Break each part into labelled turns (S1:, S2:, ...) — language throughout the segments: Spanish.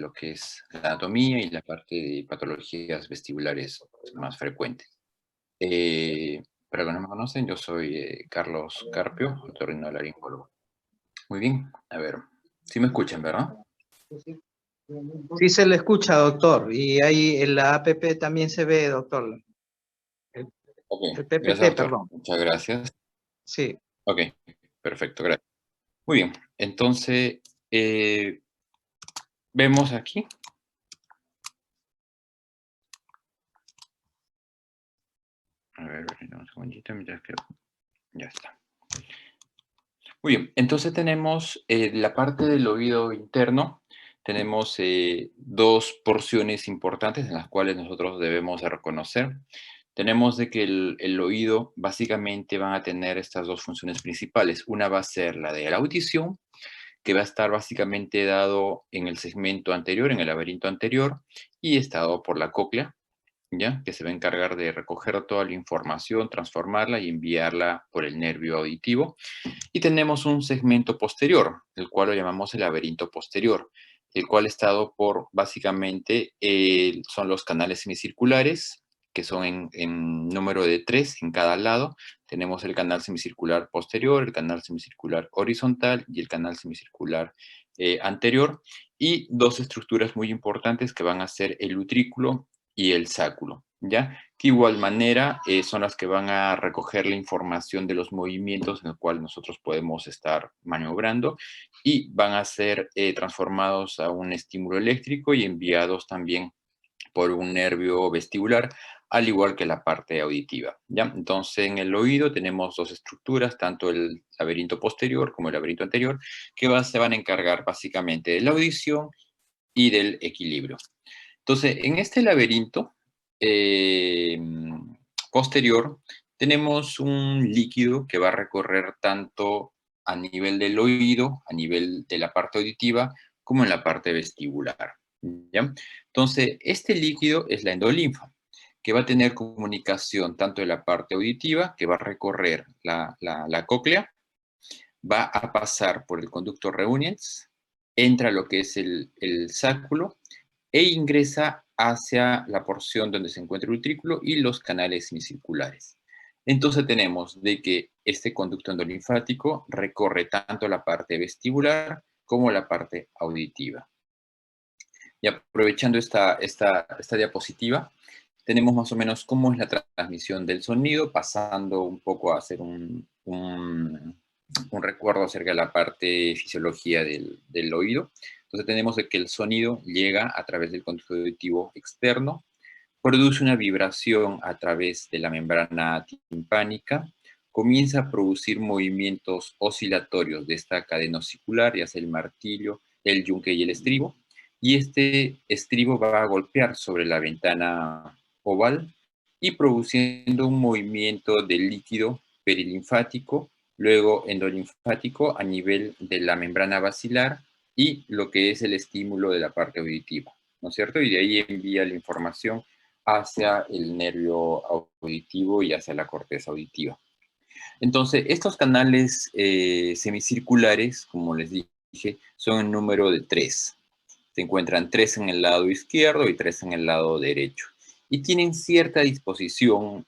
S1: lo que es la anatomía y la parte de patologías vestibulares más frecuentes. Para los que no me conocen, yo soy Carlos Carpio, otorrinolaringólogo. Muy bien, a ver, sí me escuchan, ¿verdad?
S2: Sí se le escucha, doctor, y ahí en la APP también se ve, doctor. El,
S1: Ok,
S2: el
S1: gracias,
S2: PPT,
S1: doctor.
S2: perdón.
S1: Muchas gracias.
S2: Sí.
S1: Ok, perfecto, gracias. Muy bien, entonces, vemos aquí. A ver, un segundito mientras que... Ya está. Muy bien, entonces tenemos la parte del oído interno, tenemos dos porciones importantes en las cuales nosotros debemos de reconocer. Tenemos de que el oído básicamente van a tener estas dos funciones principales. Una va a ser la de la audición, que va a estar básicamente dado en el segmento anterior, en el laberinto anterior, y está dado por la cóclea, ¿ya? Que se va a encargar de recoger toda la información, transformarla y enviarla por el nervio auditivo. Y tenemos un segmento posterior, el cual lo llamamos el laberinto posterior, el cual está dado por, básicamente, son los canales semicirculares, que son en número de 3 en cada lado. Tenemos el canal semicircular posterior, el canal semicircular horizontal y el canal semicircular anterior. Y dos estructuras muy importantes que van a ser el utrículo y el sáculo, ¿ya? Que igual manera son las que van a recoger la información de los movimientos en el cual nosotros podemos estar maniobrando y van a ser transformados a un estímulo eléctrico y enviados también por un nervio vestibular, al igual que la parte auditiva, ¿ya? Entonces, en el oído tenemos dos estructuras, tanto el laberinto posterior como el laberinto anterior, que se van a encargar básicamente de la audición y del equilibrio. Entonces, en este laberinto eh, posterior tenemos un líquido que va a recorrer tanto a nivel del oído, a nivel de la parte auditiva, como en la parte vestibular, ¿ya? Entonces, este líquido es la endolinfa, que va a tener comunicación tanto de la parte auditiva, que va a recorrer la cóclea, va a pasar por el conducto Reuniens, entra a lo que es el sáculo, e ingresa hacia la porción donde se encuentra el utrículo y los canales semicirculares. Entonces tenemos de que este conducto endolinfático recorre tanto la parte vestibular como la parte auditiva. Y aprovechando esta diapositiva, tenemos más o menos cómo es la transmisión del sonido, pasando un poco a hacer un recuerdo acerca de la parte fisiología del oído. Entonces tenemos de que el sonido llega a través del conducto auditivo externo, produce una vibración a través de la membrana timpánica, comienza a producir movimientos oscilatorios de esta cadena osicular, ya sea el martillo, el yunque y el estribo, y este estribo va a golpear sobre la ventana oval y produciendo un movimiento del líquido perilinfático, luego endolinfático a nivel de la membrana basilar y lo que es el estímulo de la parte auditiva, ¿no es cierto? Y de ahí envía la información hacia el nervio auditivo y hacia la corteza auditiva. Entonces, estos canales semicirculares, como les dije, son en número de 3. Se encuentran 3 en el lado izquierdo y 3 en el lado derecho. Y tienen cierta disposición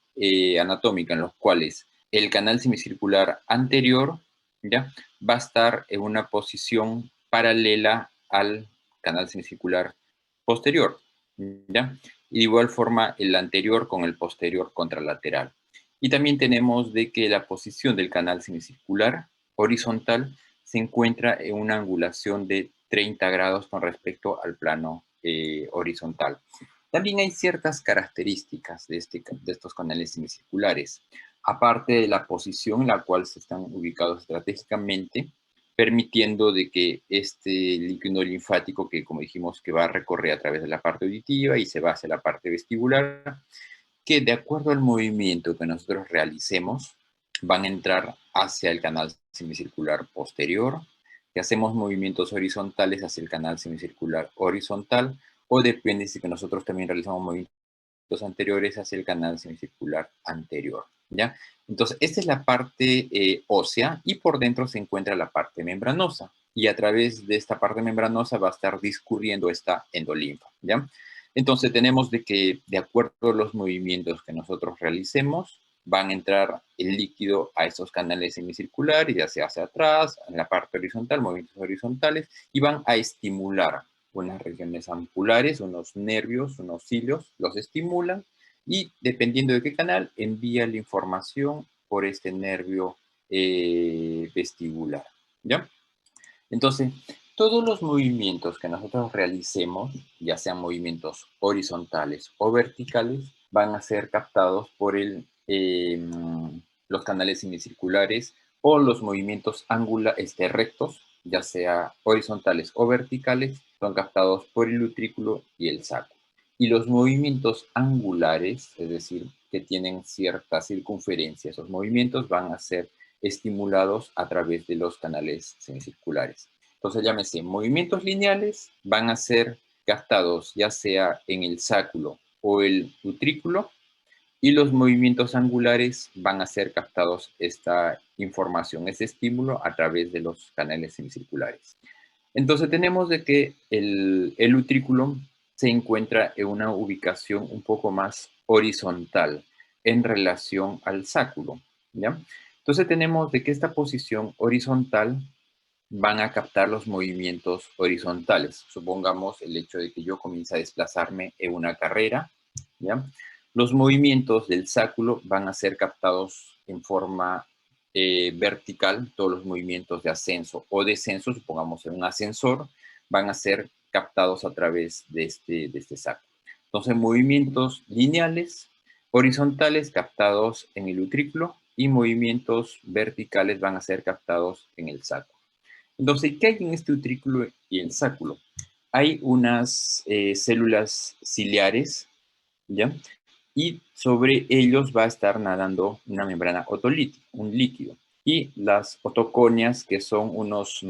S1: anatómica en los cuales el canal semicircular anterior, ¿ya?, va a estar en una posición paralela al canal semicircular posterior, ¿ya? Y de igual forma el anterior con el posterior contralateral. Y también tenemos de que la posición del canal semicircular horizontal se encuentra en una angulación de 30 grados con respecto al plano horizontal. También hay ciertas características de estos canales semicirculares. Aparte de la posición en la cual se están ubicados estratégicamente, permitiendo de que este líquido linfático, que como dijimos que va a recorrer a través de la parte auditiva y se va hacia la parte vestibular, que de acuerdo al movimiento que nosotros realicemos, van a entrar hacia el canal semicircular posterior, que hacemos movimientos horizontales hacia el canal semicircular horizontal, o depende si que nosotros también realizamos movimientos anteriores hacia el canal semicircular anterior, ¿ya? Entonces, esta es la parte ósea y por dentro se encuentra la parte membranosa, y a través de esta parte membranosa va a estar discurriendo esta endolinfa, ¿ya? Entonces tenemos de que, de acuerdo a los movimientos que nosotros realicemos, van a entrar el líquido a estos canales semicirculares, ya sea hacia atrás, en la parte horizontal, movimientos horizontales, y van a estimular unas regiones ampulares, unos nervios, unos cilios, los estimulan, y dependiendo de qué canal, envía la información por este nervio vestibular, ¿ya? Entonces, todos los movimientos que nosotros realicemos, ya sean movimientos horizontales o verticales, van a ser captados por los canales semicirculares, o los movimientos rectos, ya sea horizontales o verticales, son captados por el utrículo y el sacro. Y los movimientos angulares, es decir, que tienen cierta circunferencia, esos movimientos van a ser estimulados a través de los canales semicirculares. Entonces, llámese, movimientos lineales van a ser captados ya sea en el sacro o el utrículo, y los movimientos angulares van a ser captados esta información, ese estímulo, a través de los canales semicirculares. Entonces tenemos de que el utrículo se encuentra en una ubicación un poco más horizontal en relación al sacro, ¿ya? Entonces tenemos de que esta posición horizontal van a captar los movimientos horizontales. Supongamos el hecho de que yo comience a desplazarme en una carrera, ¿ya? Los movimientos del sacro van a ser captados en forma vertical. Todos los movimientos de ascenso o descenso, supongamos en un ascensor, van a ser captados a través de este sacro. Entonces, movimientos lineales, horizontales, captados en el utrículo, y movimientos verticales van a ser captados en el sacro. Entonces, ¿qué hay en este utrículo y el sacro? Hay unas células ciliares, ¿ya? Y sobre ellos va a estar nadando una membrana otolítica, un líquido. Y las otoconias, que son unos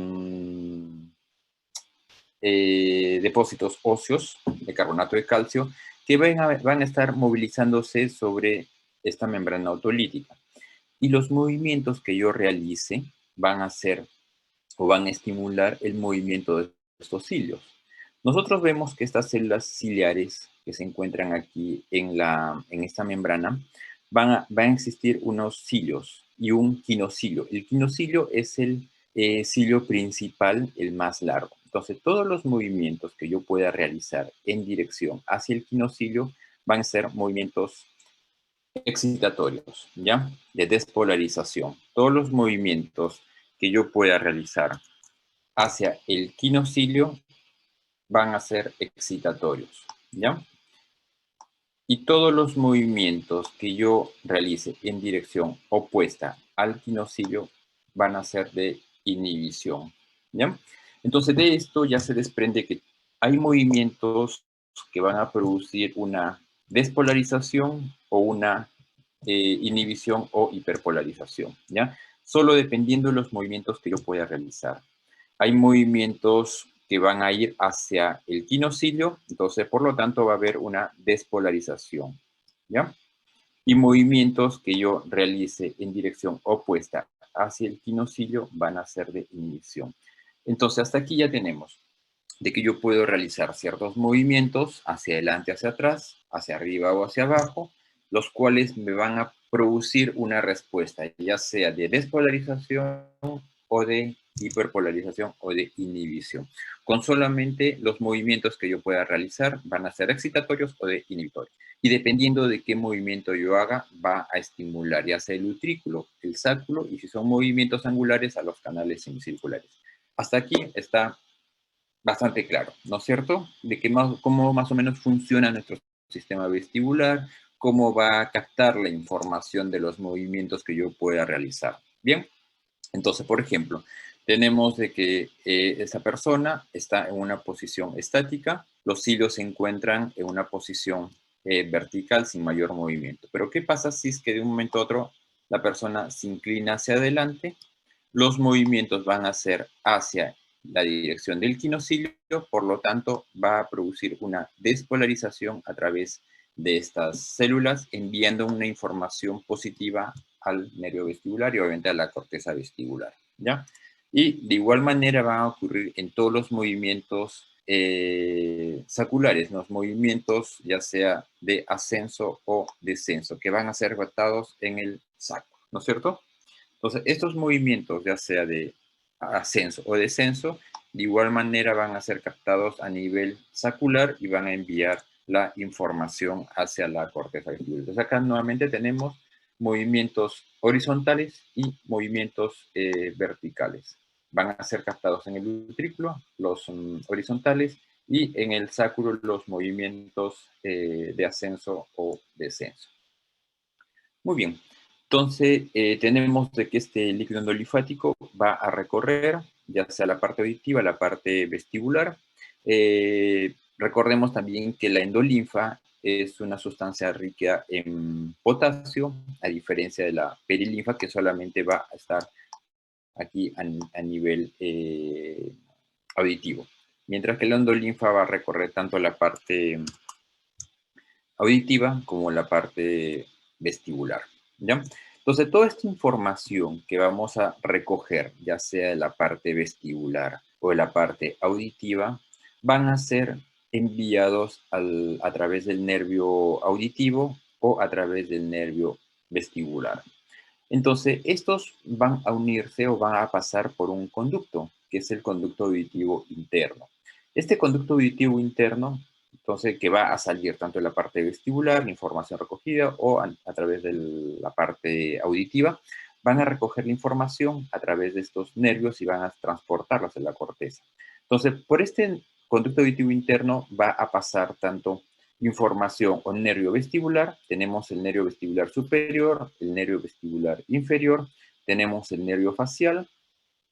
S1: depósitos óseos de carbonato de calcio, que van a estar movilizándose sobre esta membrana otolítica. Y los movimientos que yo realice van a ser, o van a estimular, el movimiento de estos cilios. Nosotros vemos que estas células ciliares que se encuentran aquí en esta membrana, van a existir unos cilios y un quinocilio. El quinocilio es el cilio principal, el más largo. Entonces, todos los movimientos que yo pueda realizar en dirección hacia el quinocilio van a ser movimientos excitatorios, ¿ya? De despolarización. Todos los movimientos que yo pueda realizar hacia el quinocilio van a ser excitatorios, ¿ya? Y todos los movimientos que yo realice en dirección opuesta al quinocilio van a ser de inhibición, ¿ya? Entonces, de esto ya se desprende que hay movimientos que van a producir una despolarización o una inhibición o hiperpolarización, ¿ya? Solo dependiendo de los movimientos que yo pueda realizar. Hay movimientos que van a ir hacia el quinocilio, entonces por lo tanto va a haber una despolarización, ¿ya? Y movimientos que yo realice en dirección opuesta hacia el quinocilio van a ser de inhibición. Entonces hasta aquí ya tenemos de que yo puedo realizar ciertos movimientos hacia adelante, hacia atrás, hacia arriba o hacia abajo, los cuales me van a producir una respuesta, ya sea de despolarización o de hiperpolarización o de inhibición. Con solamente los movimientos que yo pueda realizar van a ser excitatorios o de inhibitorios. Y dependiendo de qué movimiento yo haga, va a estimular ya sea el utrículo, el sacro, y si son movimientos angulares, a los canales semicirculares. Hasta aquí está bastante claro, ¿no es cierto? De cómo más o menos funciona nuestro sistema vestibular, cómo va a captar la información de los movimientos que yo pueda realizar. Bien, entonces, por ejemplo, tenemos de que esa persona está en una posición estática, los cilios se encuentran en una posición vertical sin mayor movimiento. Pero ¿qué pasa si es que de un momento a otro la persona se inclina hacia adelante? Los movimientos van a ser hacia la dirección del quinocilio, por lo tanto va a producir una despolarización a través de estas células, enviando una información positiva al nervio vestibular y obviamente a la corteza vestibular, ¿ya? Y de igual manera van a ocurrir en todos los movimientos saculares, los movimientos ya sea de ascenso o descenso, que van a ser captados en el sacro, ¿no es cierto? Entonces, estos movimientos, ya sea de ascenso o descenso, de igual manera van a ser captados a nivel sacular y van a enviar la información hacia la corteza vestibular. Entonces, acá nuevamente tenemos movimientos horizontales y movimientos verticales. Van a ser captados en el ventrículo, los horizontales, y en el sacro los movimientos de ascenso o descenso. Muy bien. Entonces, tenemos de que este líquido endolinfático va a recorrer ya sea la parte auditiva, la parte vestibular. Recordemos también que la endolinfa es una sustancia rica en potasio, a diferencia de la perilinfa, que solamente va a estar aquí a nivel auditivo. Mientras que la endolinfa va a recorrer tanto la parte auditiva como la parte vestibular, ¿ya? Entonces, toda esta información que vamos a recoger, ya sea de la parte vestibular o de la parte auditiva, van a ser enviados a través del nervio auditivo o a través del nervio vestibular. Entonces, estos van a unirse o van a pasar por un conducto, que es el conducto auditivo interno. Este conducto auditivo interno, entonces, que va a salir tanto en la parte vestibular, la información recogida, o a través de la parte auditiva, van a recoger la información a través de estos nervios y van a transportarlas en la corteza. Entonces, por este conducto auditivo interno va a pasar tanto información o nervio vestibular, tenemos el nervio vestibular superior, el nervio vestibular inferior, tenemos el nervio facial,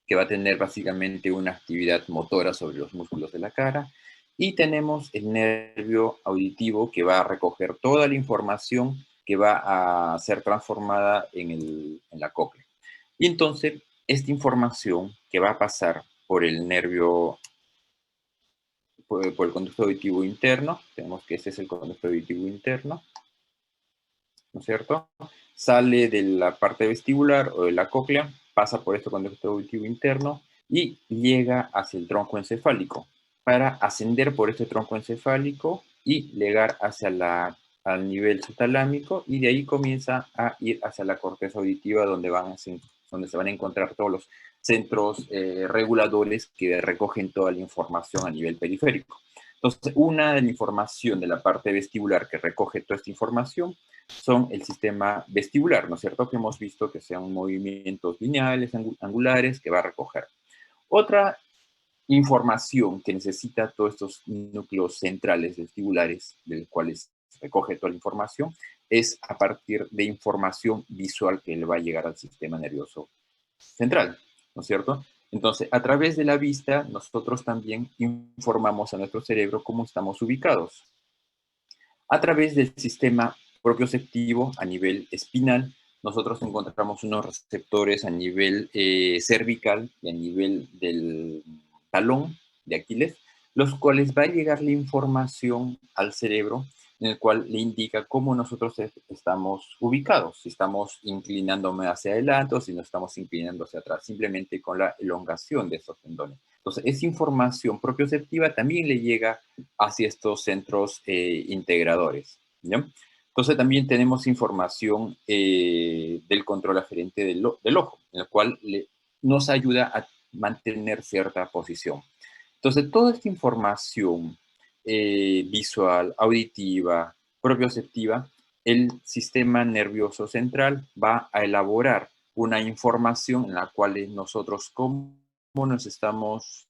S1: que va a tener básicamente una actividad motora sobre los músculos de la cara, y tenemos el nervio auditivo, que va a recoger toda la información que va a ser transformada en la cóclea. Y entonces, esta información que va a pasar por el nervio por el conducto auditivo interno, tenemos que ese es el conducto auditivo interno, ¿no es cierto? Sale de la parte vestibular o de la cóclea, pasa por este conducto auditivo interno y llega hacia el tronco encefálico para ascender por este tronco encefálico y llegar al nivel subtalámico, y de ahí comienza a ir hacia la corteza auditiva, donde se van a encontrar todos los centros reguladores que recogen toda la información a nivel periférico. Entonces, una de la información de la parte vestibular que recoge toda esta información son el sistema vestibular, ¿no es cierto? Que hemos visto que sean movimientos lineales, angulares, que va a recoger. Otra información que necesita todos estos núcleos centrales vestibulares, del cuales se recoge toda la información, es a partir de información visual que le va a llegar al sistema nervioso central, ¿no es cierto? Entonces, a través de la vista, nosotros también informamos a nuestro cerebro cómo estamos ubicados. A través del sistema propioceptivo a nivel espinal, nosotros encontramos unos receptores a nivel cervical y a nivel del talón de Aquiles, los cuales va a llegar la información al cerebro, en el cual le indica cómo nosotros estamos ubicados, si estamos inclinándome hacia adelante o si no estamos inclinando hacia atrás, simplemente con la elongación de estos tendones. Entonces, esa información propioceptiva también le llega hacia estos centros integradores, ¿ya? Entonces también tenemos información del control aferente del ojo, en el cual nos ayuda a mantener cierta posición. Entonces, toda esta información visual, auditiva, propioceptiva, el sistema nervioso central va a elaborar una información en la cual nosotros, cómo nos estamos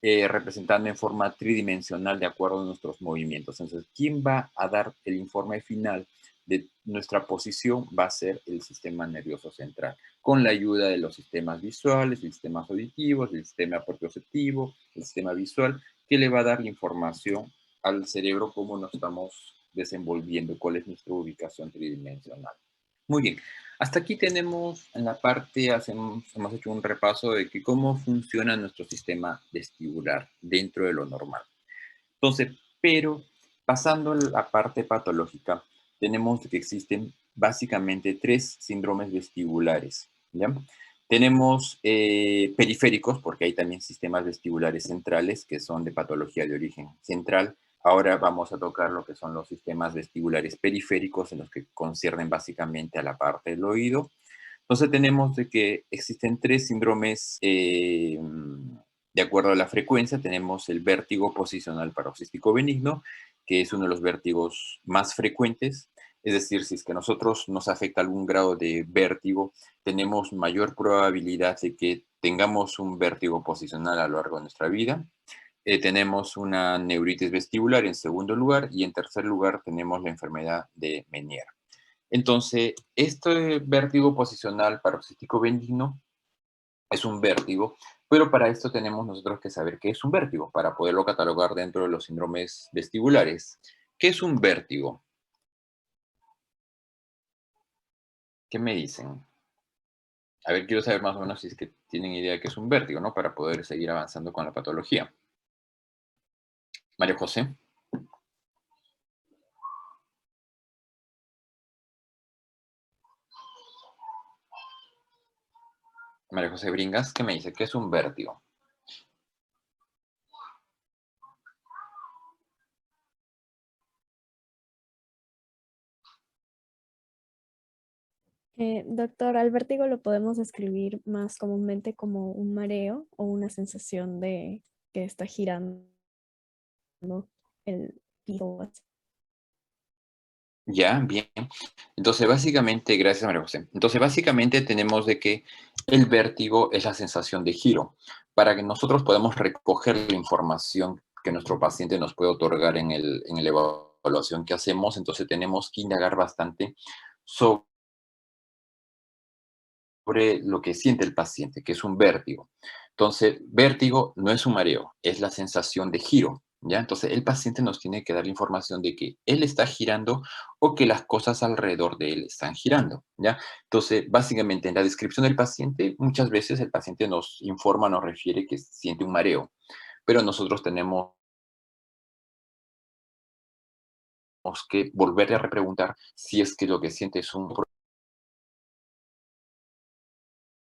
S1: representando en forma tridimensional de acuerdo a nuestros movimientos. Entonces, ¿quién va a dar el informe final de nuestra posición? Va a ser el sistema nervioso central, con la ayuda de los sistemas visuales, los sistemas auditivos, el sistema propioceptivo, el sistema visual, que le va a dar la información al cerebro cómo nos estamos desenvolviendo, cuál es nuestra ubicación tridimensional. Muy bien, hasta aquí tenemos en la parte, hemos hecho un repaso de que cómo funciona nuestro sistema vestibular dentro de lo normal. Entonces, pero pasando a la parte patológica, tenemos que existen básicamente 3 síndromes vestibulares, ¿ya? Tenemos periféricos, porque hay también sistemas vestibulares centrales que son de patología de origen central. Ahora vamos a tocar lo que son los sistemas vestibulares periféricos, en los que conciernen básicamente a la parte del oído. Entonces tenemos de que existen tres síndromes de acuerdo a la frecuencia. Tenemos el vértigo posicional paroxístico benigno, que es uno de los vértigos más frecuentes. Es decir, si es que a nosotros nos afecta algún grado de vértigo, tenemos mayor probabilidad de que tengamos un vértigo posicional a lo largo de nuestra vida. Tenemos una neuritis vestibular en segundo lugar y en tercer lugar tenemos la enfermedad de Meniere. Entonces, este vértigo posicional paroxístico benigno es un vértigo, pero para esto tenemos nosotros que saber qué es un vértigo para poderlo catalogar dentro de los síndromes vestibulares. ¿Qué es un vértigo? ¿Qué me dicen? A ver, quiero saber más o menos si es que tienen idea de qué es un vértigo, ¿no? Para poder seguir avanzando con la patología. María José. María José Bringas, ¿qué me dice? ¿Qué es un vértigo?
S3: Doctor, al vértigo lo podemos describir más comúnmente como un mareo o una sensación de que está girando el piso.
S1: Ya, bien. Entonces, básicamente, gracias María José. Entonces, básicamente tenemos de que el vértigo es la sensación de giro. Para que nosotros podamos recoger la información que nuestro paciente nos puede otorgar en la evaluación que hacemos, entonces tenemos que indagar bastante sobre lo que siente el paciente, que es un vértigo. Entonces, vértigo no es un mareo, es la sensación de giro, ¿ya? Entonces, el paciente nos tiene que dar la información de que él está girando o que las cosas alrededor de él están girando, ¿ya? Entonces, básicamente, en la descripción del paciente, muchas veces el paciente nos informa, nos refiere que siente un mareo, pero nosotros tenemos que volverle a repreguntar si es que lo que siente es un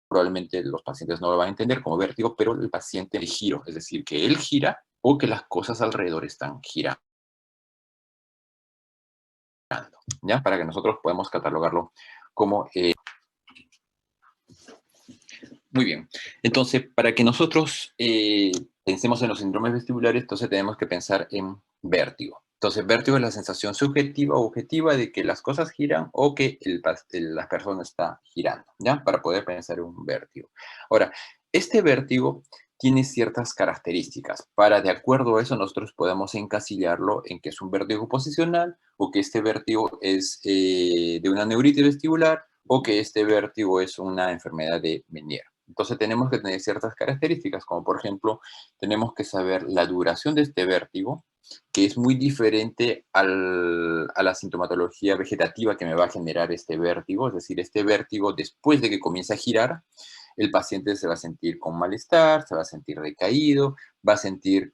S1: probablemente los pacientes no lo van a entender como vértigo, pero el paciente de giro, es decir, que él gira o que las cosas alrededor están girando, ¿ya? Para que nosotros podamos catalogarlo como... Muy bien. Entonces, para que nosotros pensemos en los síndromes vestibulares, entonces tenemos que pensar en vértigo. Entonces, vértigo es la sensación subjetiva o objetiva de que las cosas giran o que la persona está girando, ¿ya? Para poder pensar en un vértigo. Ahora, este vértigo tiene ciertas características. Para, de acuerdo a eso, nosotros podemos encasillarlo en que es un vértigo posicional o que este vértigo es de una neuritis vestibular o que este vértigo es una enfermedad de Meniere. Entonces tenemos que tener ciertas características, como por ejemplo, tenemos que saber la duración de este vértigo, que es muy diferente a la sintomatología vegetativa que me va a generar este vértigo. Es decir, este vértigo, después de que comience a girar, el paciente se va a sentir con malestar, se va a sentir decaído, va a sentir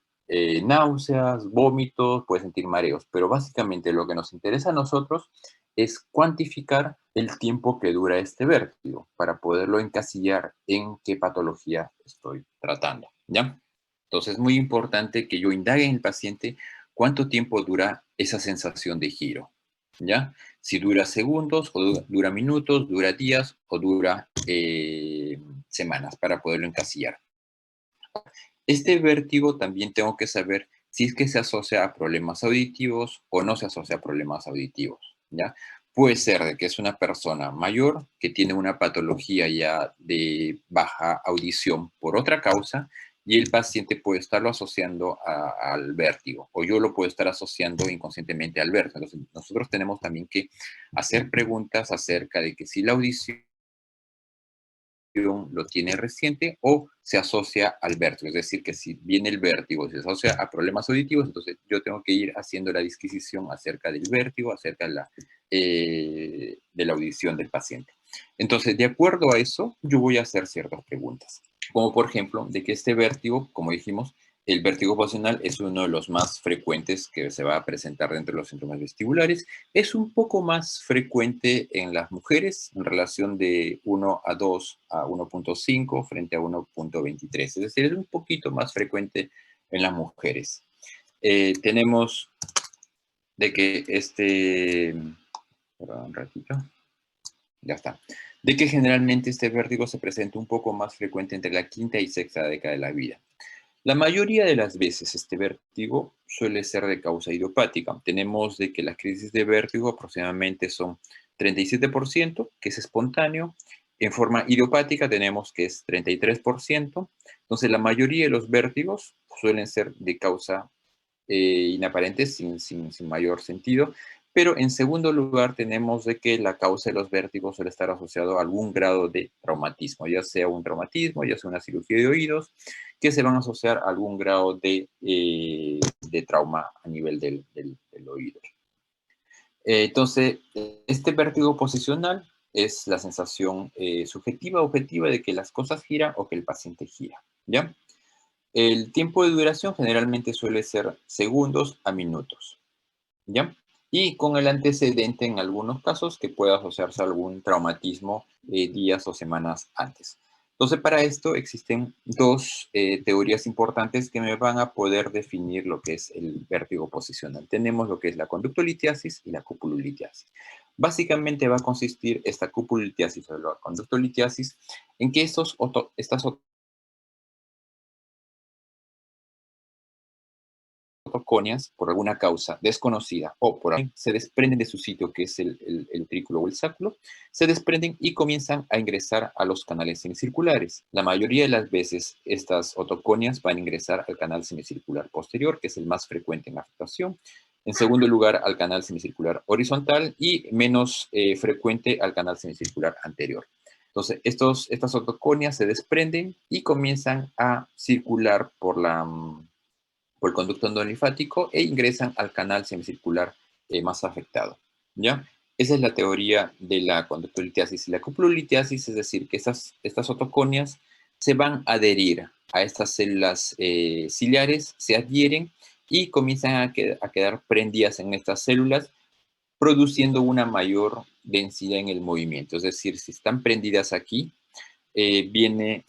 S1: náuseas, vómitos, puede sentir mareos. Pero básicamente lo que nos interesa a nosotros es cuantificar el tiempo que dura este vértigo para poderlo encasillar en qué patología estoy tratando, ¿ya? Entonces es muy importante que yo indague en el paciente cuánto tiempo dura esa sensación de giro, ¿ya? Si dura segundos, o dura minutos, dura días, o dura semanas para poderlo encasillar. Este vértigo también tengo que saber si es que se asocia a problemas auditivos o no se asocia a problemas auditivos, ¿ya? Puede ser de que es una persona mayor que tiene una patología ya de baja audición por otra causa y el paciente puede estarlo asociando al vértigo o yo lo puedo estar asociando inconscientemente al vértigo. Entonces, nosotros tenemos también que hacer preguntas acerca de que si la audición lo tiene reciente o se asocia al vértigo. Es decir, que si viene el vértigo, se asocia a problemas auditivos, entonces yo tengo que ir haciendo la disquisición acerca del vértigo, acerca de la audición del paciente. Entonces, de acuerdo a eso, yo voy a hacer ciertas preguntas. Como por ejemplo, de que este vértigo, como dijimos, el vértigo posicional es uno de los más frecuentes que se va a presentar dentro de los síndromes vestibulares. Es un poco más frecuente en las mujeres en relación de 1 a 2 a 1.5 frente a 1.23. Es decir, es un poquito más frecuente en las mujeres. Tenemos de que perdón, un ratito. Ya está. De que generalmente este vértigo se presenta un poco más frecuente entre la quinta y sexta década de la vida. La mayoría de las veces este vértigo suele ser de causa idiopática. Tenemos de que las crisis de vértigo aproximadamente son 37%, que es espontáneo. En forma idiopática tenemos que es 33%. Entonces la mayoría de los vértigos suelen ser de causa inaparente, sin mayor sentido. Pero en segundo lugar tenemos de que la causa de los vértigos suele estar asociado a algún grado de traumatismo, ya sea un traumatismo, ya sea una cirugía de oídos, que se van a asociar a algún grado de trauma a nivel del oído. Entonces, este vértigo posicional es la sensación subjetiva o objetiva de que las cosas giran o que el paciente gira, ¿ya? El tiempo de duración generalmente suele ser segundos a minutos, ¿ya? Y con el antecedente en algunos casos que pueda asociarse a algún traumatismo días o semanas antes. Entonces, para esto existen dos teorías importantes que me van a poder definir lo que es el vértigo posicional. Tenemos lo que es la conductolitiasis y la cupulolitiasis. Básicamente va a consistir esta cupulolitiasis o la conductolitiasis en que estas otoconias, por alguna causa desconocida o por se desprenden de su sitio, que es el utrículo o el sáculo, se desprenden y comienzan a ingresar a los canales semicirculares. La mayoría de las veces estas otoconias van a ingresar al canal semicircular posterior, que es el más frecuente en afectación. En segundo lugar, al canal semicircular horizontal y menos frecuente al canal semicircular anterior. Entonces, estas otoconias se desprenden y comienzan a circular por el conducto endolinfático e ingresan al canal semicircular más afectado, ¿ya? Esa es la teoría de la conductolitiasis y la cupulolitiasis, es decir, que estas otoconias se van a adherir a estas células ciliares, se adhieren y comienzan a quedar prendidas en estas células, produciendo una mayor densidad en el movimiento. Es decir, si están prendidas aquí, viene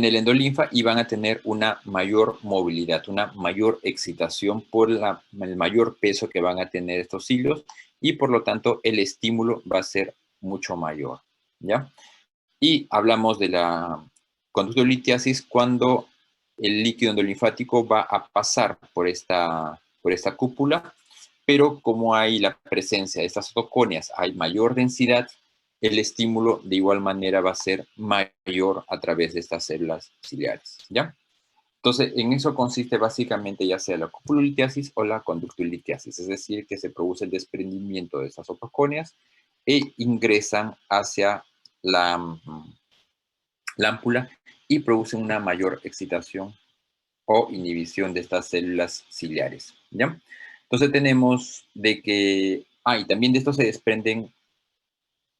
S1: el endolinfa y van a tener una mayor movilidad, una mayor excitación por el mayor peso que van a tener estos hilos y por lo tanto el estímulo va a ser mucho mayor, ¿ya? Y hablamos de la conductolitiasis cuando el líquido endolinfático va a pasar por esta cúpula, pero como hay la presencia de estas otoconias, hay mayor densidad, el estímulo de igual manera va a ser mayor a través de estas células ciliares, ¿ya? Entonces, en eso consiste básicamente ya sea la cupulolitiasis o la conductolitiasis, es decir, que se produce el desprendimiento de estas otoconias e ingresan hacia la ámpula y producen una mayor excitación o inhibición de estas células ciliares, ¿ya? Entonces tenemos de que, y también de esto se desprenden,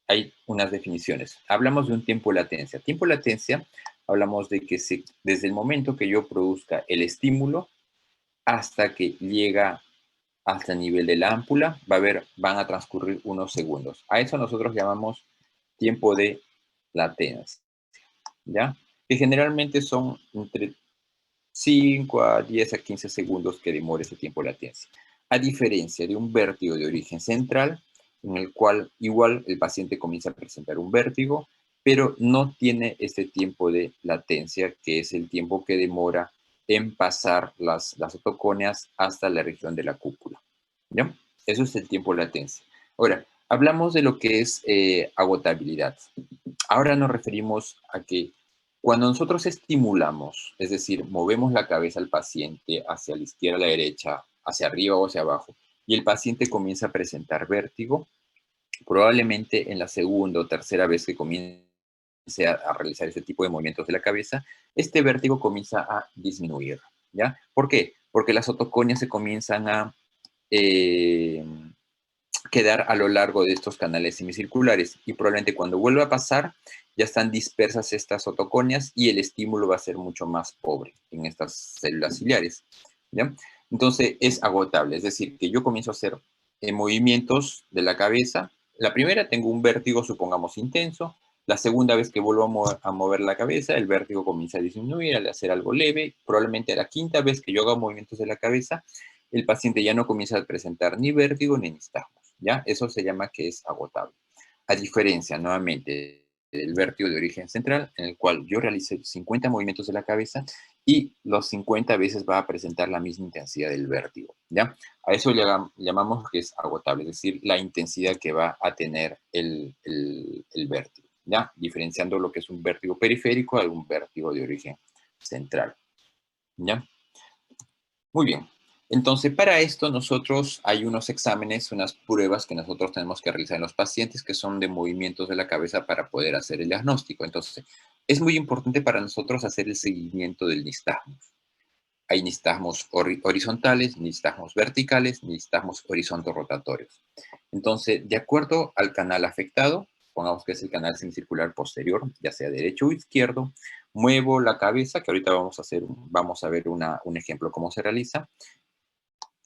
S1: hay unas definiciones. Hablamos de un tiempo de latencia. Tiempo de latencia, hablamos de que desde el momento que yo produzca el estímulo hasta que llega hasta el nivel de la ámpula, van a transcurrir unos segundos. A eso nosotros llamamos tiempo de latencia, ¿ya? Que generalmente son entre 5 a 10 a 15 segundos que demore ese tiempo de latencia. A diferencia de un vértigo de origen central, en el cual igual el paciente comienza a presentar un vértigo, pero no tiene este tiempo de latencia, que es el tiempo que demora en pasar las otoconias hasta la región de la cúpula, ¿ya? Eso es el tiempo de latencia. Ahora, hablamos de lo que es agotabilidad. Ahora nos referimos a que cuando nosotros estimulamos, es decir, movemos la cabeza al paciente hacia la izquierda, a la derecha, hacia arriba o hacia abajo, y el paciente comienza a presentar vértigo, probablemente en la segunda o tercera vez que comience a realizar este tipo de movimientos de la cabeza, este vértigo comienza a disminuir, ¿ya? ¿Por qué? Porque las otoconias se comienzan a quedar a lo largo de estos canales semicirculares y probablemente cuando vuelva a pasar ya están dispersas estas otoconias y el estímulo va a ser mucho más pobre en estas células ciliares, ¿ya? Entonces es agotable, es decir, que yo comienzo a hacer movimientos de la cabeza. La primera tengo un vértigo, supongamos, intenso. La segunda vez que vuelvo a mover la cabeza, el vértigo comienza a disminuir, al hacer algo leve. Probablemente a la quinta vez que yo haga movimientos de la cabeza, el paciente ya no comienza a presentar ni vértigo ni nistagmos, ¿ya? Eso se llama que es agotable. A diferencia, nuevamente, del vértigo de origen central, en el cual yo realicé 50 movimientos de la cabeza y los 50 veces va a presentar la misma intensidad del vértigo, ¿ya? A eso llamamos que es agotable, es decir, la intensidad que va a tener el vértigo, ¿ya? Diferenciando lo que es un vértigo periférico a un vértigo de origen central, ¿ya? Muy bien. Entonces, para esto nosotros hay unos exámenes, unas pruebas que nosotros tenemos que realizar en los pacientes que son de movimientos de la cabeza para poder hacer el diagnóstico. Entonces, es muy importante para nosotros hacer el seguimiento del nistagmus. Hay nistagmos horizontales, nistagmos verticales, nistagmos horizonto-rotatorios. Entonces, de acuerdo al canal afectado, pongamos que es el canal semicircular posterior, ya sea derecho o izquierdo, muevo la cabeza, que ahorita vamos a ver un ejemplo cómo se realiza.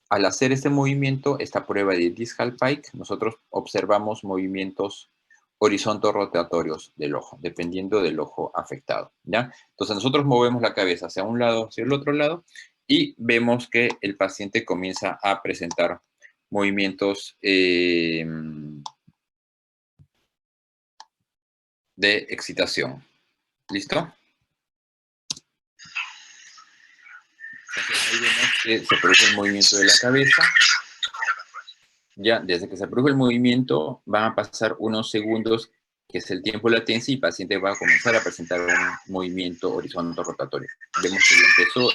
S1: Al hacer este movimiento, esta prueba de Dishall-Pike, nosotros observamos movimientos horizonto-rotatorios del ojo, dependiendo del ojo afectado, ¿ya? Entonces nosotros movemos la cabeza hacia un lado, hacia el otro lado, y vemos que el paciente comienza a presentar movimientos de excitación. ¿Listo? Entonces ahí vemos que se produce el movimiento de la cabeza. Ya, desde que se produce el movimiento, van a pasar unos segundos, que es el tiempo de latencia, y el paciente va a comenzar a presentar un movimiento horizontal rotatorio. Vemos que ya empezó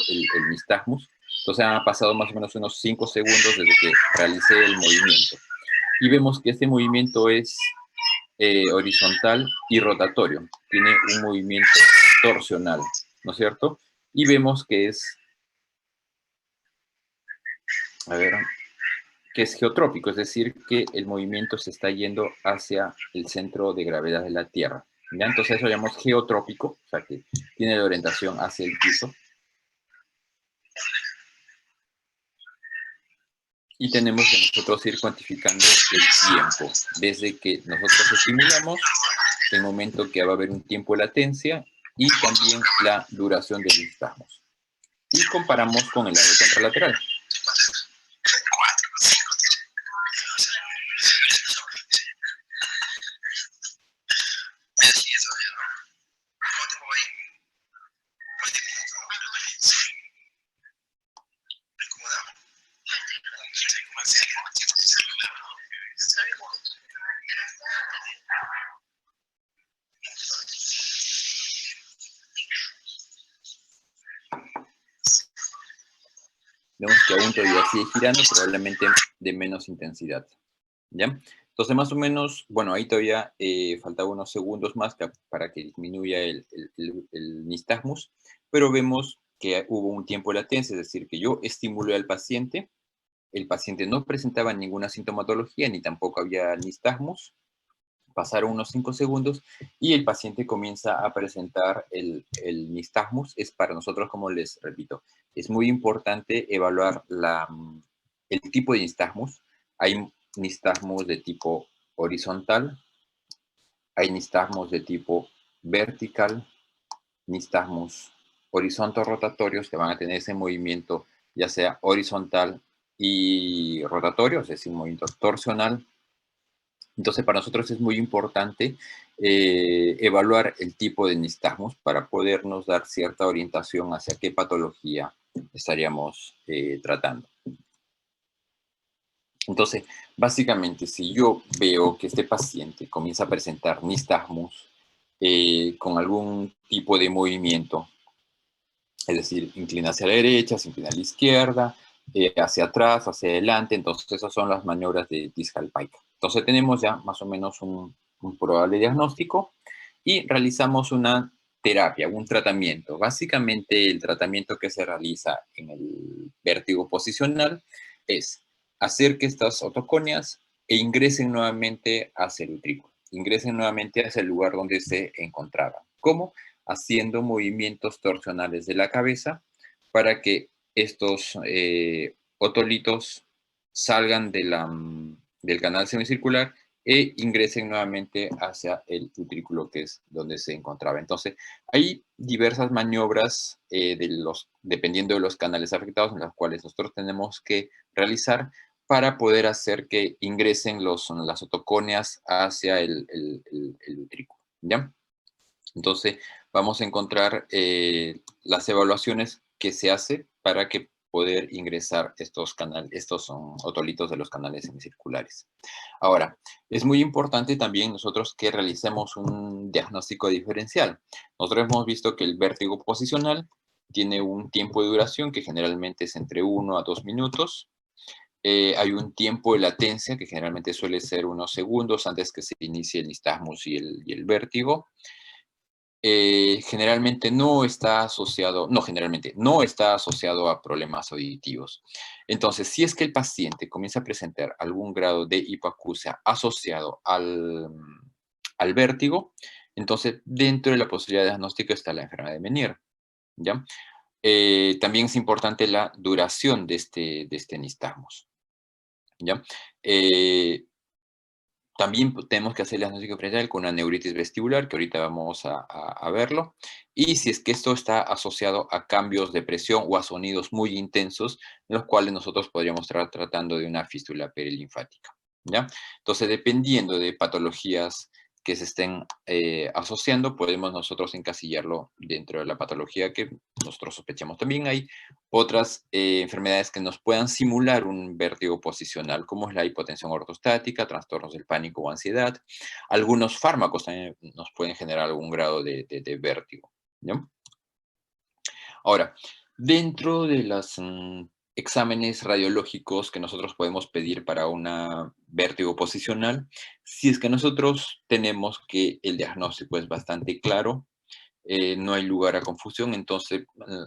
S1: el nistagmus. Entonces han pasado más o menos unos 5 segundos desde que realicé el movimiento. Y vemos que este movimiento es horizontal y rotatorio. Tiene un movimiento torsional, ¿no es cierto? Y vemos que es, a ver, que es geotrópico, es decir, que el movimiento se está yendo hacia el centro de gravedad de la Tierra, ¿ya? Entonces eso lo llamamos geotrópico, o sea que tiene la orientación hacia el piso. Y tenemos que nosotros ir cuantificando el tiempo, desde que nosotros estimulamos, el momento que va a haber un tiempo de latencia y también la duración del nistagmus. Y comparamos con el lado contralateral. Vemos que aún todavía sigue girando, probablemente de menos intensidad, ¿ya? Entonces, más o menos, bueno, ahí todavía faltaba unos segundos más para que disminuya el nistagmus, pero vemos que hubo un tiempo de latencia, es decir, que yo estimulé al paciente, el paciente no presentaba ninguna sintomatología, ni tampoco había nistagmus, pasaron unos 5 segundos y el paciente comienza a presentar el nistagmus. Es para nosotros, como les repito, es muy importante evaluar el tipo de nistagmus. Hay nistagmus de tipo horizontal, hay nistagmus de tipo vertical, nistagmus horizonto-rotatorios que van a tener ese movimiento ya sea horizontal y rotatorio, es decir, un movimiento torsional. Entonces, para nosotros es muy importante evaluar el tipo de nistagmus para podernos dar cierta orientación hacia qué patología estaríamos tratando. Entonces, básicamente, si yo veo que este paciente comienza a presentar nistagmus con algún tipo de movimiento, es decir, inclina hacia la derecha, se inclina a la izquierda, hacia atrás, hacia adelante, entonces esas son las maniobras de Dishall-Pike. Entonces tenemos ya más o menos un probable diagnóstico y realizamos una terapia, un tratamiento. Básicamente el tratamiento que se realiza en el vértigo posicional es hacer que estas otoconias e ingresen nuevamente hacia el utrículo. Ingresen nuevamente hacia el lugar donde se encontraban. ¿Cómo? Haciendo movimientos torsionales de la cabeza para que estos otolitos salgan del canal semicircular e ingresen nuevamente hacia el utrículo, que es donde se encontraba. Entonces, hay diversas maniobras dependiendo de los canales afectados, en las cuales nosotros tenemos que realizar para poder hacer que ingresen las otoconias hacia el utrículo, ¿ya? Entonces, vamos a encontrar las evaluaciones que se hace para que poder ingresar estos son otolitos de los canales semicirculares. Ahora, es muy importante también nosotros que realicemos un diagnóstico diferencial. Nosotros hemos visto que el vértigo posicional tiene un tiempo de duración que generalmente es entre 1 a 2 minutos. Hay un tiempo de latencia que generalmente suele ser unos segundos antes que se inicie el nistagmus y el vértigo. Generalmente no está asociado, no generalmente, no está asociado a problemas auditivos. Entonces, si es que el paciente comienza a presentar algún grado de hipoacusia asociado al vértigo, entonces dentro de la posibilidad de diagnóstico está la enfermedad de Meniere, ¿ya? También es importante la duración de este nistagmus, ¿ya? También tenemos que hacer el diagnóstico diferencial con una neuritis vestibular, que ahorita vamos a verlo. Y si es que esto está asociado a cambios de presión o a sonidos muy intensos, los cuales nosotros podríamos estar tratando de una fístula perilinfática, ¿ya? Entonces, dependiendo de patologías que se estén asociando, podemos nosotros encasillarlo dentro de la patología que nosotros sospechamos. También hay otras enfermedades que nos puedan simular un vértigo posicional, como es la hipotensión ortostática, trastornos del pánico o ansiedad. Algunos fármacos también nos pueden generar algún grado de vértigo, ¿no? Ahora, dentro de los exámenes radiológicos que nosotros podemos pedir para una vértigo posicional, si es que nosotros tenemos que el diagnóstico es bastante claro, no hay lugar a confusión, entonces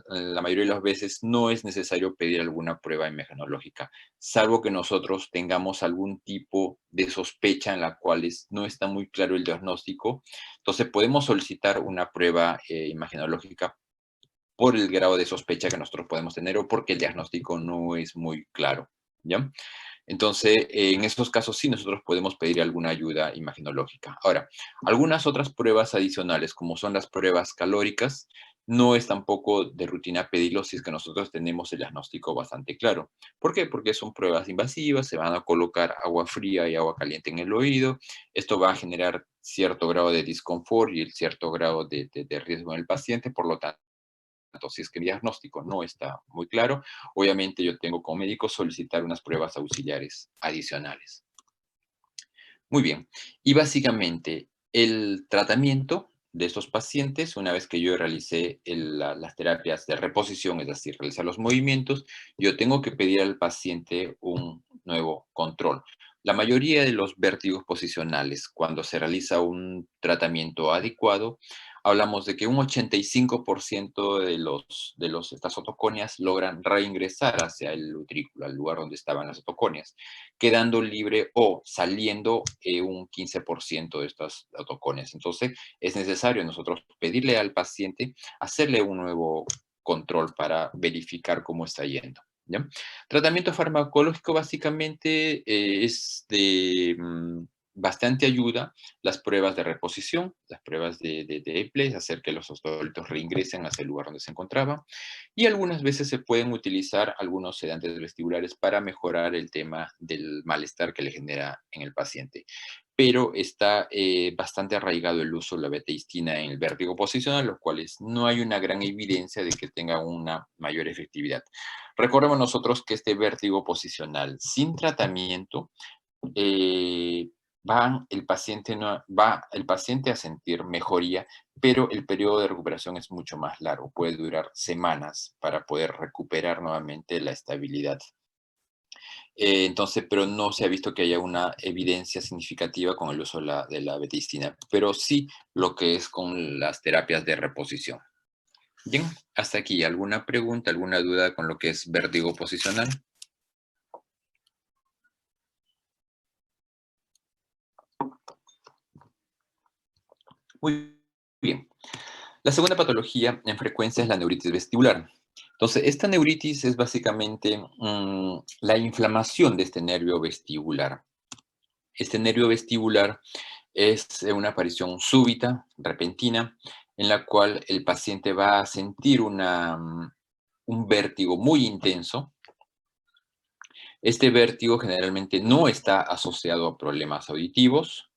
S1: la mayoría de las veces no es necesario pedir alguna prueba imagenológica, salvo que nosotros tengamos algún tipo de sospecha en la cual no está muy claro el diagnóstico. Entonces podemos solicitar una prueba imagenológica por el grado de sospecha que nosotros podemos tener o porque el diagnóstico no es muy claro, ¿ya? Entonces, en estos casos sí nosotros podemos pedir alguna ayuda imagenológica. Ahora, algunas otras pruebas adicionales, como son las pruebas calóricas, no es tampoco de rutina pedirlo si es que nosotros tenemos el diagnóstico bastante claro. ¿Por qué? Porque son pruebas invasivas, se van a colocar agua fría y agua caliente en el oído. Esto va a generar cierto grado de disconfort y cierto grado de riesgo en el paciente, por lo tanto, si es que el diagnóstico no está muy claro, obviamente yo tengo como médico solicitar unas pruebas auxiliares adicionales. Muy bien. Y básicamente el tratamiento de estos pacientes, una vez que yo realicé las terapias de reposición, es decir, realizar los movimientos, yo tengo que pedir al paciente un nuevo control. La mayoría de los vértigos posicionales, cuando se realiza un tratamiento adecuado, hablamos de que un 85% de estas otoconias logran reingresar hacia el utrículo, al lugar donde estaban las otoconias, quedando libre o saliendo un 15% de estas otoconias. Entonces, es necesario nosotros pedirle al paciente hacerle un nuevo control para verificar cómo está yendo, ¿ya? Tratamiento farmacológico básicamente es de bastante ayuda las pruebas de reposición, las pruebas de EPLES, hacer que los ostolitos reingresen hacia el lugar donde se encontraban, y algunas veces se pueden utilizar algunos sedantes vestibulares para mejorar el tema del malestar que le genera en el paciente. Pero está bastante arraigado el uso de la betaistina en el vértigo posicional, los cuales no hay una gran evidencia de que tenga una mayor efectividad. Recordemos nosotros que este vértigo posicional sin tratamiento el paciente a sentir mejoría, pero el periodo de recuperación es mucho más largo, puede durar semanas para poder recuperar nuevamente la estabilidad. Entonces, pero no se ha visto que haya una evidencia significativa con el uso de la betaistina, pero sí lo que es con las terapias de reposición. Bien, hasta aquí. ¿Alguna pregunta, alguna duda con lo que es vértigo posicional? Muy bien. La segunda patología en frecuencia es la neuritis vestibular. Entonces, esta neuritis es básicamente la inflamación de este nervio vestibular. Este nervio vestibular es una aparición súbita, repentina, en la cual el paciente va a sentir un vértigo muy intenso. Este vértigo generalmente no está asociado a problemas auditivos.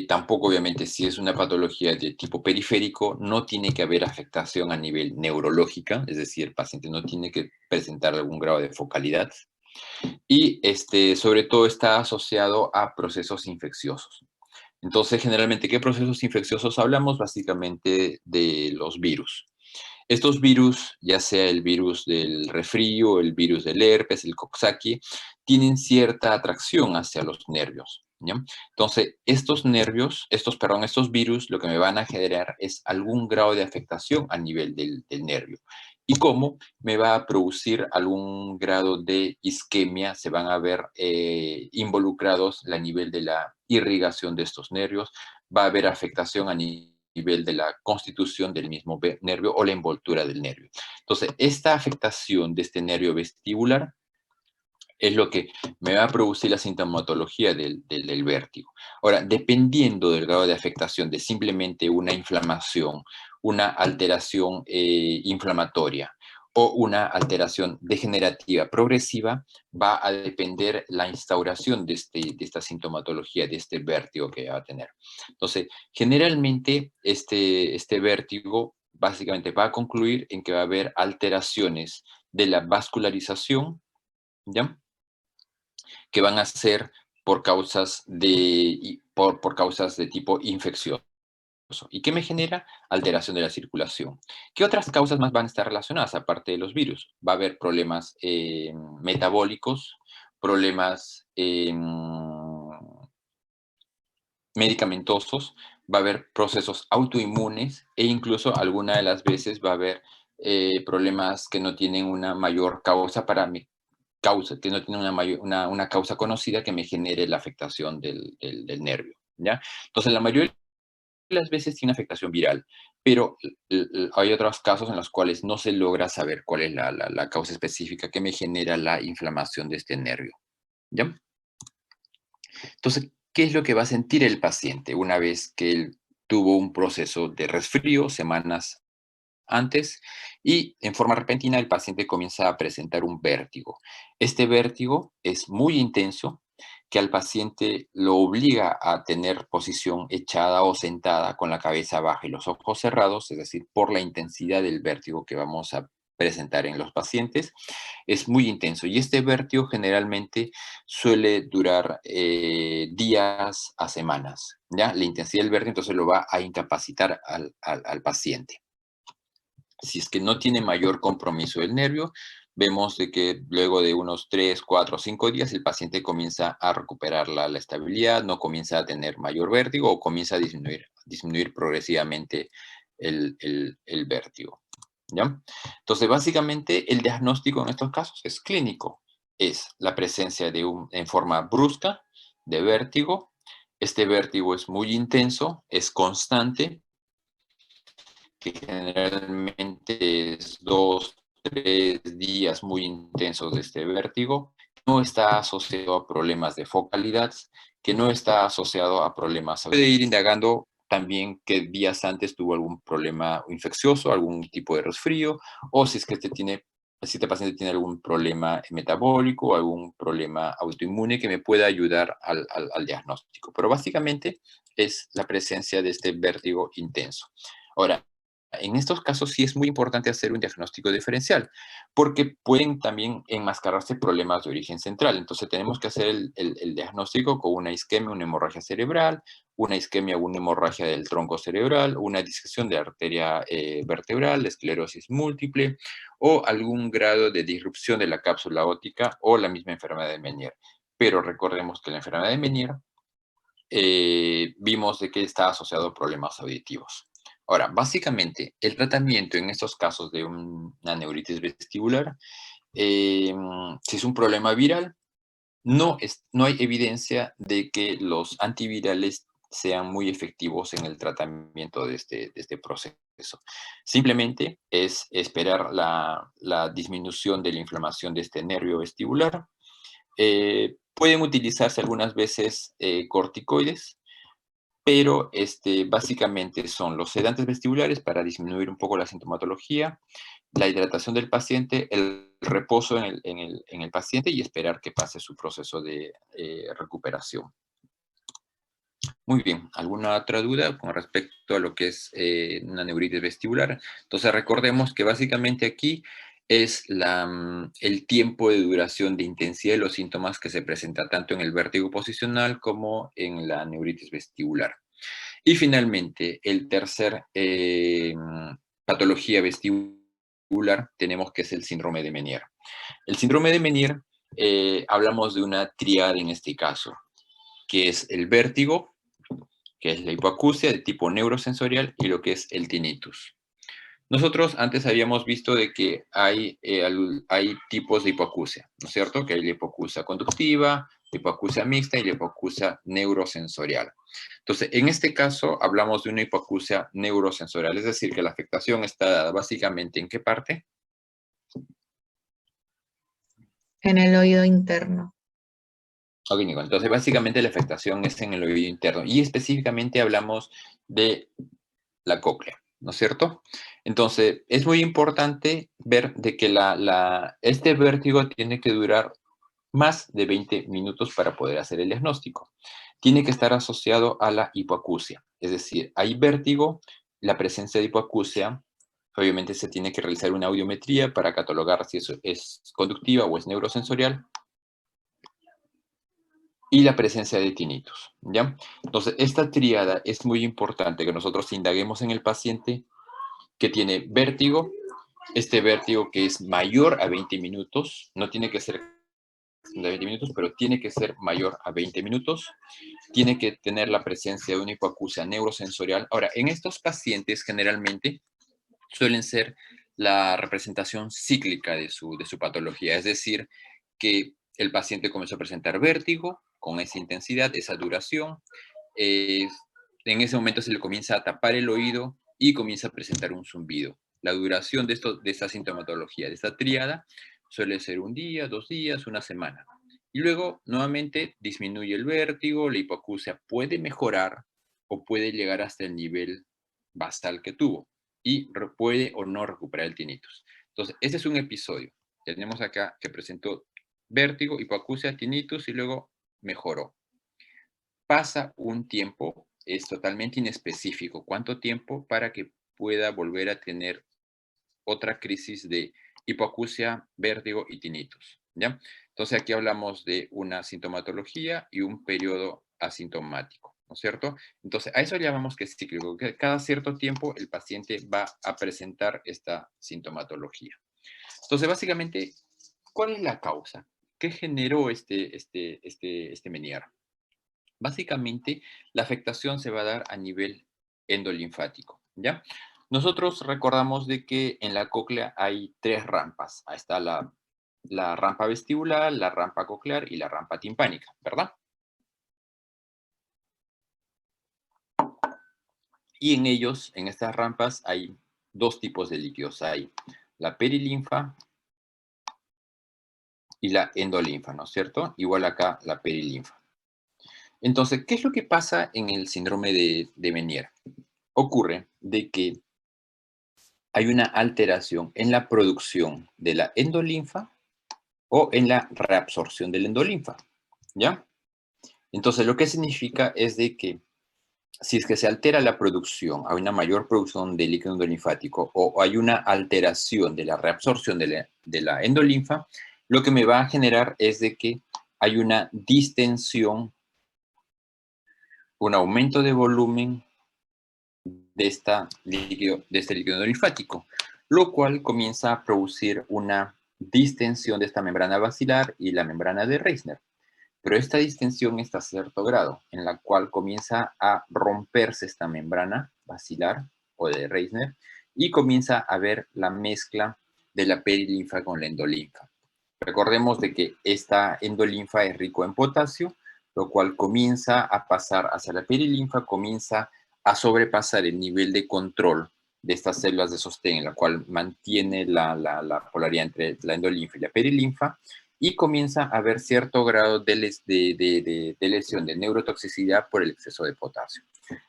S1: Tampoco, obviamente, si es una patología de tipo periférico, no tiene que haber afectación a nivel neurológica, es decir, el paciente no tiene que presentar algún grado de focalidad. Y sobre todo está asociado a procesos infecciosos. Entonces, generalmente, ¿qué procesos infecciosos hablamos? Básicamente de los virus. Estos virus, ya sea el virus del resfrío, el virus del herpes, el Coxsackie, tienen cierta atracción hacia los nervios, ¿ya? Entonces, estos virus, lo que me van a generar es algún grado de afectación a nivel del nervio. ¿Y cómo? Me va a producir algún grado de isquemia, se van a ver involucrados a nivel de la irrigación de estos nervios, va a haber afectación a nivel de la constitución del mismo nervio o la envoltura del nervio. Entonces, esta afectación de este nervio vestibular es lo que me va a producir la sintomatología del vértigo. Ahora, dependiendo del grado de afectación de simplemente una inflamación, una alteración inflamatoria o una alteración degenerativa progresiva, va a depender la instauración de esta sintomatología, de este vértigo que va a tener. Entonces, generalmente este vértigo básicamente va a concluir en que va a haber alteraciones de la vascularización, ¿ya? Que van a ser por causas por causas de tipo infeccioso. ¿Y qué me genera? Alteración de la circulación. ¿Qué otras causas más van a estar relacionadas aparte de los virus? Va a haber problemas metabólicos, problemas medicamentosos, va a haber procesos autoinmunes e incluso alguna de las veces va a haber problemas que no tienen una mayor causa que no tiene una causa conocida que me genere la afectación del nervio, ¿ya? Entonces, la mayoría de las veces tiene afectación viral, pero hay otros casos en los cuales no se logra saber cuál es la causa específica que me genera la inflamación de este nervio, ¿ya? Entonces, ¿qué es lo que va a sentir el paciente una vez que él tuvo un proceso de resfrío semanas antes y en forma repentina el paciente comienza a presentar un vértigo? Este vértigo es muy intenso, que al paciente lo obliga a tener posición echada o sentada con la cabeza baja y los ojos cerrados, es decir, por la intensidad del vértigo que vamos a presentar en los pacientes, es muy intenso. Y este vértigo generalmente suele durar días a semanas, ¿ya? La intensidad del vértigo entonces lo va a incapacitar al paciente. Si es que no tiene mayor compromiso del nervio, vemos de que luego de unos 3, 4, 5 días el paciente comienza a recuperar la estabilidad, no comienza a tener mayor vértigo o comienza a disminuir progresivamente el vértigo, ¿ya? Entonces, básicamente, el diagnóstico en estos casos es clínico. Es la presencia en forma brusca de vértigo. Este vértigo es muy intenso, es constante, que generalmente es 2, 3 días muy intensos de este vértigo, no está asociado a problemas de focalidad, que no está asociado a problemas. Puede ir indagando también qué días antes tuvo algún problema infeccioso, algún tipo de resfrío, o si es que si este paciente tiene algún problema metabólico o algún problema autoinmune que me pueda ayudar al diagnóstico. Pero básicamente es la presencia de este vértigo intenso. Ahora, en estos casos sí es muy importante hacer un diagnóstico diferencial, porque pueden también enmascararse problemas de origen central. Entonces tenemos que hacer el diagnóstico con una isquemia, una hemorragia cerebral, una isquemia o una hemorragia del tronco cerebral, una disección de la arteria vertebral, esclerosis múltiple, o algún grado de disrupción de la cápsula óptica o la misma enfermedad de Meniere. Pero recordemos que la enfermedad de Meniere vimos de que está asociado a problemas auditivos. Ahora, básicamente, el tratamiento en estos casos de una neuritis vestibular, si es un problema viral, no hay evidencia de que los antivirales sean muy efectivos en el tratamiento de este proceso. Simplemente es esperar la disminución de la inflamación de este nervio vestibular. Pueden utilizarse algunas veces corticoides, pero básicamente son los sedantes vestibulares para disminuir un poco la sintomatología, la hidratación del paciente, el reposo en el paciente y esperar que pase su proceso de recuperación. Muy bien, ¿alguna otra duda con respecto a lo que es una neuritis vestibular? Entonces recordemos que básicamente aquí es el tiempo de duración de intensidad de los síntomas que se presenta tanto en el vértigo posicional como en la neuritis vestibular. Y finalmente, el tercer patología vestibular tenemos que es el síndrome de Meniere. El síndrome de Meniere, hablamos de una tríada en este caso, que es el vértigo, que es la hipoacusia de tipo neurosensorial y lo que es el tinnitus. Nosotros antes habíamos visto de que hay tipos de hipoacusia, ¿no es cierto? Que hay la hipoacusia conductiva, la hipoacusia mixta y la hipoacusia neurosensorial. Entonces, en este caso hablamos de una hipoacusia neurosensorial, es decir, que la afectación está dada básicamente ¿en qué parte?
S4: En el oído interno.
S1: Ok, Nico. Entonces, básicamente la afectación es en el oído interno y específicamente hablamos de la cóclea, ¿no es cierto? Entonces, es muy importante ver de que este vértigo tiene que durar más de 20 minutos para poder hacer el diagnóstico. Tiene que estar asociado a la hipoacusia, es decir, hay vértigo, la presencia de hipoacusia, obviamente se tiene que realizar una audiometría para catalogar si eso es conductiva o es neurosensorial, y la presencia de tinnitus, ¿ya? Entonces, esta tríada es muy importante que nosotros indaguemos en el paciente que tiene vértigo, este vértigo que es mayor a 20 minutos, no tiene que ser de 20 minutos, pero tiene que ser mayor a 20 minutos, tiene que tener la presencia de una hipoacusia neurosensorial. Ahora, en estos pacientes generalmente suelen ser la representación cíclica de su patología, es decir, que el paciente comenzó a presentar vértigo con esa intensidad, esa duración, en ese momento se le comienza a tapar el oído y comienza a presentar un zumbido. La duración de esta sintomatología, de esta tríada, suele ser un día, 2 días, una semana. Y luego, nuevamente, disminuye el vértigo, la hipoacusia puede mejorar o puede llegar hasta el nivel basal que tuvo y puede o no recuperar el tinnitus. Entonces, este es un episodio. Tenemos acá que presentó vértigo, hipoacusia, tinnitus y luego mejoró. Pasa un tiempo, es totalmente inespecífico. ¿Cuánto tiempo para que pueda volver a tener otra crisis de hipoacusia, vértigo y tinnitus? ¿Ya? Entonces aquí hablamos de una sintomatología y un periodo asintomático, ¿no es cierto? Entonces a eso llamamos que es cíclico, que cada cierto tiempo el paciente va a presentar esta sintomatología. Entonces básicamente, ¿cuál es la causa? ¿Qué generó este Meniere? Básicamente, la afectación se va a dar a nivel endolinfático, ¿ya? Nosotros recordamos de que en la cóclea hay 3 rampas. Ahí está la rampa vestibular, la rampa coclear y la rampa timpánica, ¿verdad? Y en ellos, en estas rampas, hay 2 tipos de líquidos. Hay la perilinfa y la endolinfa, ¿no es cierto? Igual acá la perilinfa. Entonces, ¿qué es lo que pasa en el síndrome de Meniere? Ocurre de que hay una alteración en la producción de la endolinfa o en la reabsorción de la endolinfa, ¿ya? Entonces, lo que significa es de que si es que se altera la producción, hay una mayor producción de líquido endolinfático o hay una alteración de la reabsorción de la endolinfa, lo que me va a generar es de que hay una distensión, un aumento de volumen de este líquido endolinfático, lo cual comienza a producir una distensión de esta membrana basilar y la membrana de Reisner. Pero esta distensión está a cierto grado, en la cual comienza a romperse esta membrana basilar o de Reisner y comienza a haber la mezcla de la perilinfa con la endolinfa. Recordemos de que esta endolinfa es rico en potasio, lo cual comienza a pasar hacia la perilinfa, comienza a sobrepasar el nivel de control de estas células de sostén, en la cual mantiene la polaridad entre la endolinfa y la perilinfa, y comienza a haber cierto grado de lesión, de neurotoxicidad por el exceso de potasio.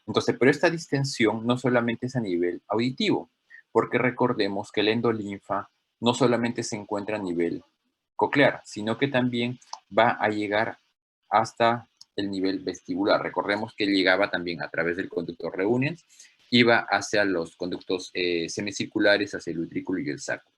S1: Entonces, pero esta distensión no solamente es a nivel auditivo, porque recordemos que la endolinfa no solamente se encuentra a nivel coclear, sino que también va a llegar hasta el nivel vestibular. Recordemos que llegaba también a través del conducto Reunions, iba hacia los conductos semicirculares, hacia el utrículo y el saco.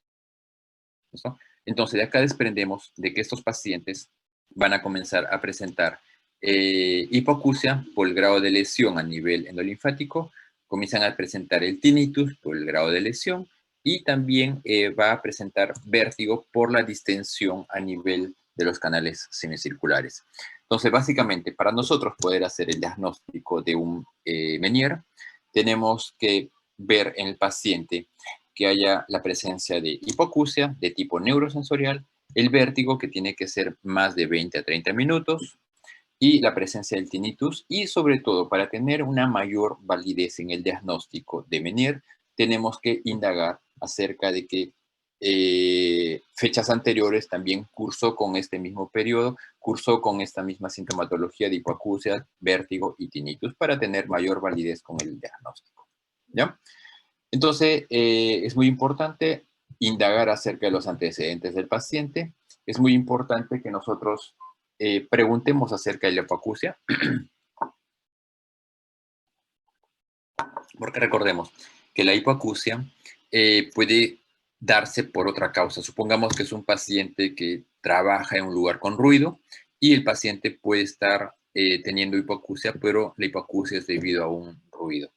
S1: ¿Listo? Entonces, de acá desprendemos de que estos pacientes van a comenzar a presentar hipoacusia por el grado de lesión a nivel endolinfático, comienzan a presentar el tinnitus por el grado de lesión, y también va a presentar vértigo por la distensión a nivel de los canales semicirculares. Entonces, básicamente, para nosotros poder hacer el diagnóstico de un Meniere, tenemos que ver en el paciente que haya la presencia de hipoacusia de tipo neurosensorial, el vértigo, que tiene que ser más de 20 a 30 minutos, y la presencia del tinnitus. Y sobre todo, para tener una mayor validez en el diagnóstico de Meniere, tenemos que indagar acerca de que fechas anteriores también cursó con este mismo periodo, cursó con esta misma sintomatología de hipoacusia, vértigo y tinnitus, para tener mayor validez con el diagnóstico, ¿ya? Entonces, es muy importante indagar acerca de los antecedentes del paciente. Es muy importante que nosotros preguntemos acerca de la hipoacusia, porque recordemos que la hipoacusia puede darse por otra causa. Supongamos que es un paciente que trabaja en un lugar con ruido y el paciente puede estar teniendo hipoacusia, pero la hipoacusia es debido a un ruido.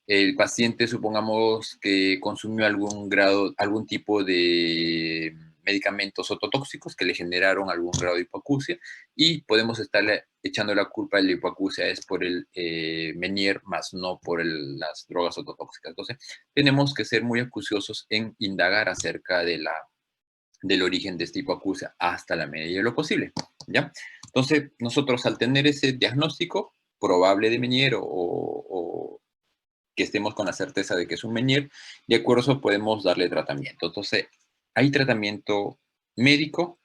S1: El paciente, supongamos que consumió algún tipo de medicamentos ototóxicos que le generaron algún grado de hipoacusia, y podemos estarle echando la culpa de la hipoacusia es por el Meniere, más no por las drogas ototóxicas. Entonces, tenemos que ser muy acuciosos en indagar acerca del origen de esta hipoacusia hasta la medida de lo posible, ¿ya? Entonces, nosotros, al tener ese diagnóstico probable de Meniere o que estemos con la certeza de que es un Meniere, de acuerdo a eso podemos darle tratamiento. Entonces, hay tratamiento médico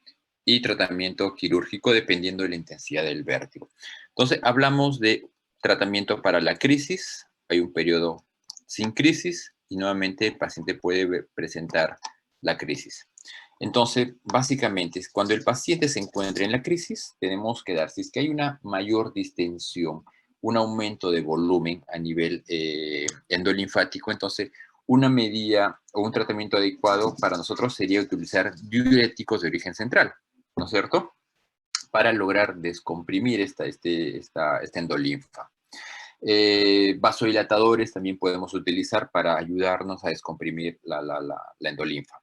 S1: y tratamiento quirúrgico dependiendo de la intensidad del vértigo. Entonces, hablamos de tratamiento para la crisis. Hay un periodo sin crisis y nuevamente el paciente puede presentar la crisis. Entonces, básicamente, cuando el paciente se encuentra en la crisis, tenemos que dar, si es que hay una mayor distensión, un aumento de volumen a nivel endolinfático, entonces una medida o un tratamiento adecuado para nosotros sería utilizar diuréticos de origen central, ¿no es cierto?, para lograr descomprimir esta endolinfa. Vasodilatadores también podemos utilizar para ayudarnos a descomprimir la endolinfa.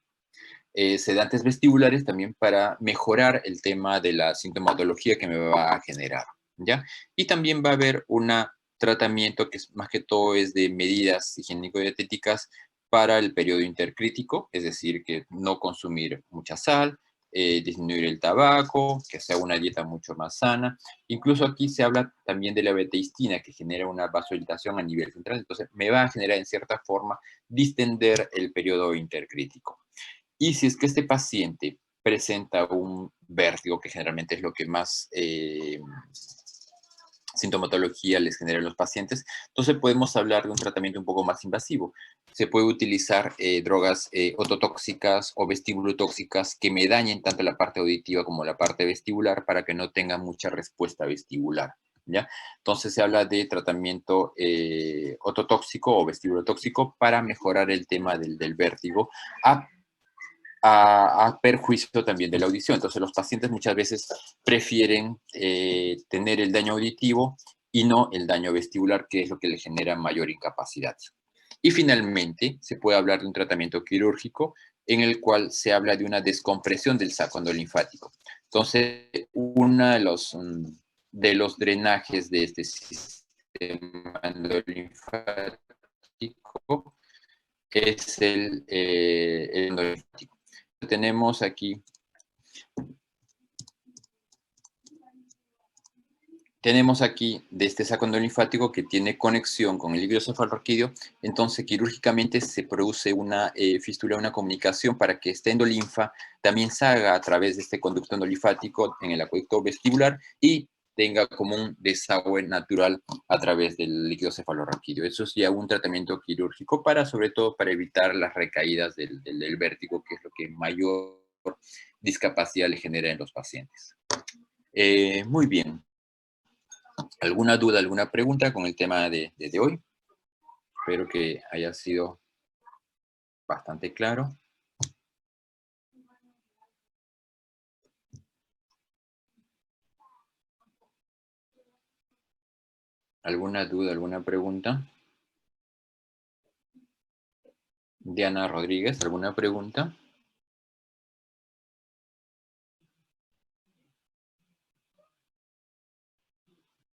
S1: Sedantes vestibulares también para mejorar el tema de la sintomatología que me va a generar, ¿ya? Y también va a haber un tratamiento que más que todo es de medidas higiénico-dietéticas para el periodo intercrítico, es decir, que no consumir mucha sal, disminuir el tabaco, que sea una dieta mucho más sana. Incluso aquí se habla también de la betaistina, que genera una vasodilatación a nivel central, entonces me va a generar en cierta forma distender el periodo intercrítico. Y si es que este paciente presenta un vértigo, que generalmente es lo que más sintomatología les genera a los pacientes, entonces podemos hablar de un tratamiento un poco más invasivo. Se puede utilizar drogas ototóxicas o vestibulotóxicas que me dañen tanto la parte auditiva como la parte vestibular para que no tenga mucha respuesta vestibular, ¿ya? Entonces se habla de tratamiento ototóxico o vestibulotóxico para mejorar el tema del vértigo a perjuicio también de la audición. Entonces los pacientes muchas veces prefieren tener el daño auditivo y no el daño vestibular, que es lo que le genera mayor incapacidad. Y finalmente se puede hablar de un tratamiento quirúrgico en el cual se habla de una descompresión del saco endolinfático. Entonces, uno de los drenajes de este sistema endolinfático es el endolinfático. Tenemos aquí tenemos aquí de este saco linfático que tiene conexión con el líquido cefalorraquídeo, entonces quirúrgicamente se produce una fístula, una comunicación para que esta endolinfa también salga a través de este conducto endolinfático en el acueducto vestibular y tenga como un desagüe natural a través del líquido cefalorraquídeo. Eso es ya un tratamiento quirúrgico sobre todo para evitar las recaídas del vértigo, que es lo que mayor discapacidad le genera en los pacientes. Muy bien. ¿Alguna duda, alguna pregunta con el tema de hoy? Espero que haya sido bastante claro. ¿Alguna duda, alguna pregunta? Diana Rodríguez, ¿alguna pregunta?